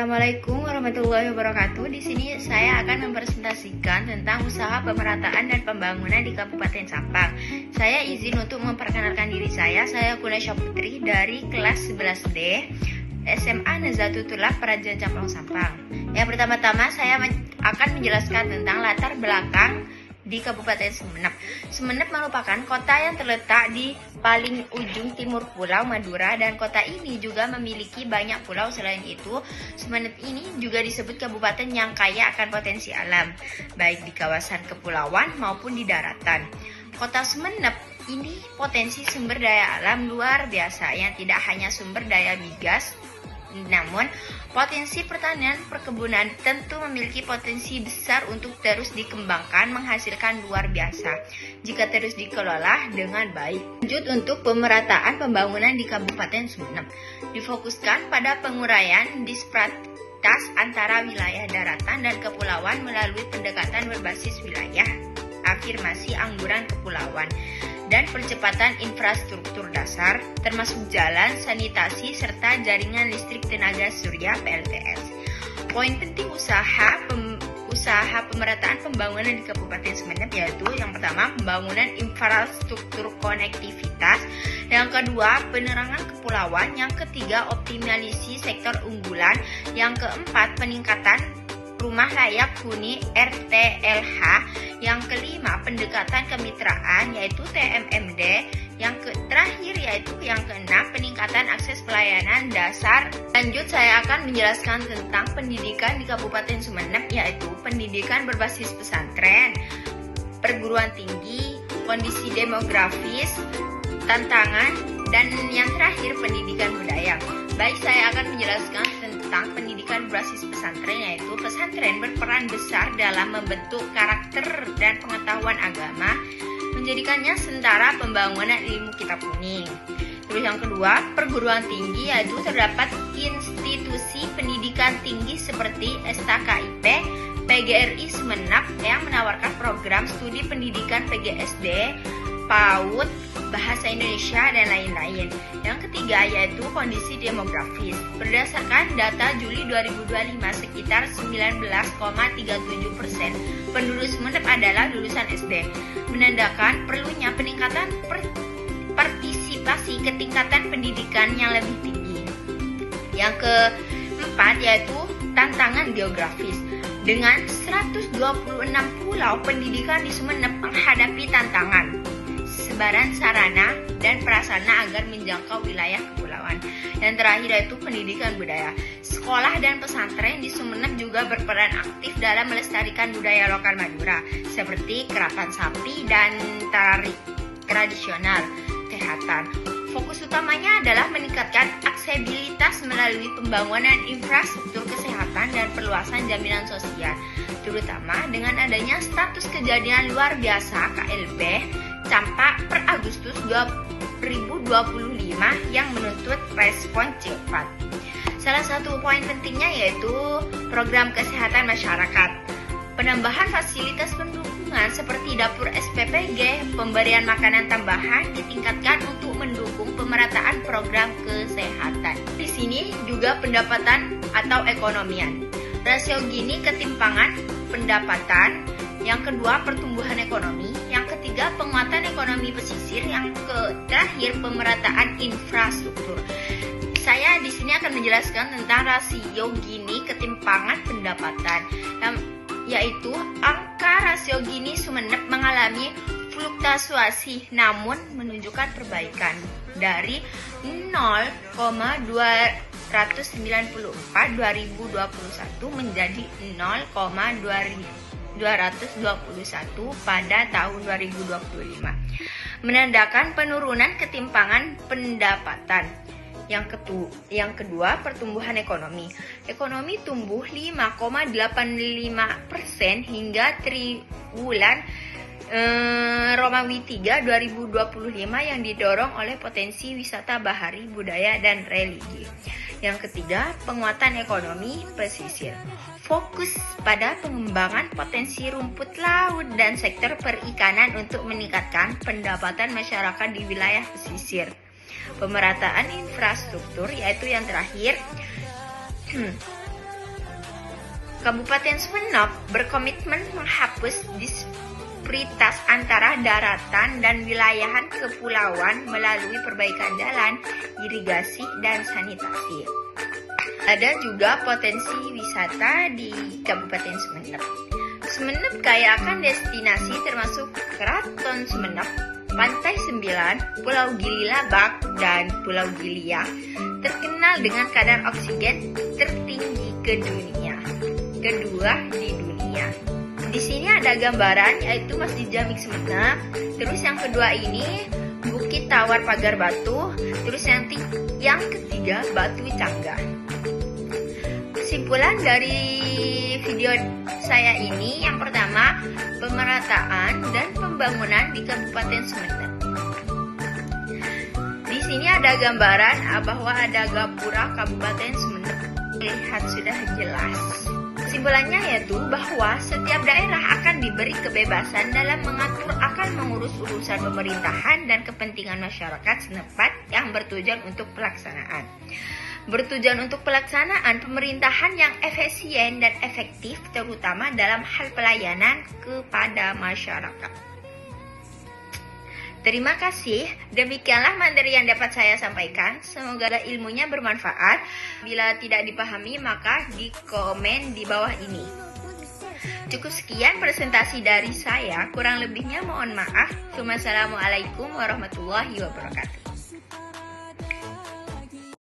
Assalamualaikum warahmatullahi wabarakatuh. Di sini saya akan mempresentasikan tentang usaha pemerataan dan pembangunan di Kabupaten Sampang. Saya izin untuk memperkenalkan diri saya. Saya Kunesha Putri dari kelas 11D SMA Nazatutullah Praja Campong Sampang. Yang pertama-tama saya akan menjelaskan tentang latar belakang di Kabupaten Sumeneb. Sumeneb merupakan kota yang terletak di paling ujung timur Pulau Madura dan kota ini juga memiliki banyak pulau. Selain itu, Sumeneb ini juga disebut kabupaten yang kaya akan potensi alam, baik di kawasan kepulauan maupun di daratan. Kota Sumeneb ini potensi sumber daya alam luar biasa yang tidak hanya sumber daya migas, namun potensi pertanian perkebunan tentu memiliki potensi besar untuk terus dikembangkan menghasilkan luar biasa jika terus dikelola dengan baik. Lanjut untuk pemerataan pembangunan di Kabupaten Sumeneb. Difokuskan pada penguraian disparitas antara wilayah daratan dan kepulauan melalui pendekatan berbasis wilayah, afirmasi angguran kepulauan, dan percepatan infrastruktur dasar, termasuk jalan, sanitasi, serta jaringan listrik tenaga surya (PLTS). Poin penting usaha pemerataan pembangunan di Kabupaten Sumeneb yaitu yang pertama, pembangunan infrastruktur konektivitas, yang kedua, penerangan kepulauan, yang ketiga, optimalisasi sektor unggulan, yang keempat, peningkatan rumah layak huni RTLH, yang kelima pendekatan kemitraan yaitu TMMD, yang terakhir yaitu yang keenam peningkatan akses pelayanan dasar. Lanjut saya akan menjelaskan tentang pendidikan di Kabupaten Sumeneb yaitu pendidikan berbasis pesantren, perguruan tinggi, kondisi demografis, tantangan, dan yang terakhir pendidikan budaya. Baik, saya akan menjelaskan tentang pendidikan berbasis pesantren yaitu pesantren berperan besar dalam membentuk karakter dan pengetahuan agama, menjadikannya sentara pembangunan ilmu kitab kuning. Terus yang kedua, perguruan tinggi yaitu terdapat institusi pendidikan tinggi seperti STKIP, PGRI Sumeneb yang menawarkan program studi pendidikan PGSD, PAUD, bahasa Indonesia, dan lain-lain. Yang ketiga yaitu kondisi demografis. Berdasarkan data Juli 2025, sekitar 19,37% penduduk Sumeneb adalah lulusan SD, menandakan perlunya peningkatan partisipasi ke tingkatan pendidikan yang lebih tinggi. Yang keempat yaitu tantangan geografis. Dengan 126 pulau, pendidikan di Sumeneb menghadapi tantangan sebaran sarana dan prasarana agar menjangkau wilayah kepulauan. Yang terakhir yaitu pendidikan budaya. Sekolah dan pesantren di Sumeneb juga berperan aktif dalam melestarikan budaya lokal Madura seperti kerapan sapi dan tari tradisional kesehatan. Fokus utamanya adalah meningkatkan aksesibilitas melalui pembangunan infrastruktur kesehatan dan perluasan jaminan sosial, terutama dengan adanya status kejadian luar biasa KLB campak per Agustus 2025 yang menuntut respon cepat. Salah satu poin pentingnya yaitu program kesehatan masyarakat. Penambahan fasilitas pendukungan seperti dapur SPPG, pemberian makanan tambahan ditingkatkan untuk mendukung pemerataan program kesehatan. Di sini juga pendapatan atau ekonomian. Rasio Gini ketimpangan pendapatan, yang kedua pertumbuhan ekonomi, yang ketiga penguatan ekonomi pesisir, yang terakhir pemerataan infrastruktur. Saya di sini akan menjelaskan tentang rasio Gini ketimpangan pendapatan, yaitu angka rasio Gini Sumeneb mengalami fluktuasi namun menunjukkan perbaikan dari 0,294 2021 menjadi 0,221 pada tahun 2025, menandakan penurunan ketimpangan pendapatan. Yang kedua, pertumbuhan ekonomi. Ekonomi tumbuh 5,85% hingga triwulan Romawi 3 2025 yang didorong oleh potensi wisata bahari, budaya, dan religi. Yang ketiga, penguatan ekonomi pesisir. Fokus pada pengembangan potensi rumput laut dan sektor perikanan untuk meningkatkan pendapatan masyarakat di wilayah pesisir. Pemerataan infrastruktur, yaitu yang terakhir Kabupaten Sumeneb berkomitmen menghapus disparitas antara daratan dan wilayahan kepulauan melalui perbaikan jalan, irigasi, dan sanitasi. Ada juga potensi wisata di Kabupaten Sumeneb. Sumeneb kaya akan destinasi termasuk Keraton Sumeneb, Pantai Sembilan, Pulau Gili Labak, dan Pulau Gilia, terkenal dengan kadar oksigen tertinggi kedua di dunia. Di sini ada gambaran yaitu Masjid Jamik Sumeneb. Terus yang kedua ini Bukit Tawar Pagar Batu. Terus yang ketiga Batu Cangga. Kesimpulan dari video saya ini, yang pertama, pemerataan dan pembangunan di Kabupaten Sumeneb. Di sini ada gambaran bahwa ada gapura Kabupaten Sumeneb. Lihat sudah jelas. Kesimpulannya yaitu bahwa setiap daerah akan diberi kebebasan dalam mengatur akan mengurus urusan pemerintahan dan kepentingan masyarakat setempat yang bertujuan untuk pelaksanaan pemerintahan yang efisien dan efektif, terutama dalam hal pelayanan kepada masyarakat. Terima kasih. Demikianlah materi yang dapat saya sampaikan. Semoga ilmunya bermanfaat. Bila tidak dipahami, maka dikomen di bawah ini. Cukup sekian presentasi dari saya. Kurang lebihnya mohon maaf. Wassalamualaikum warahmatullahi wabarakatuh.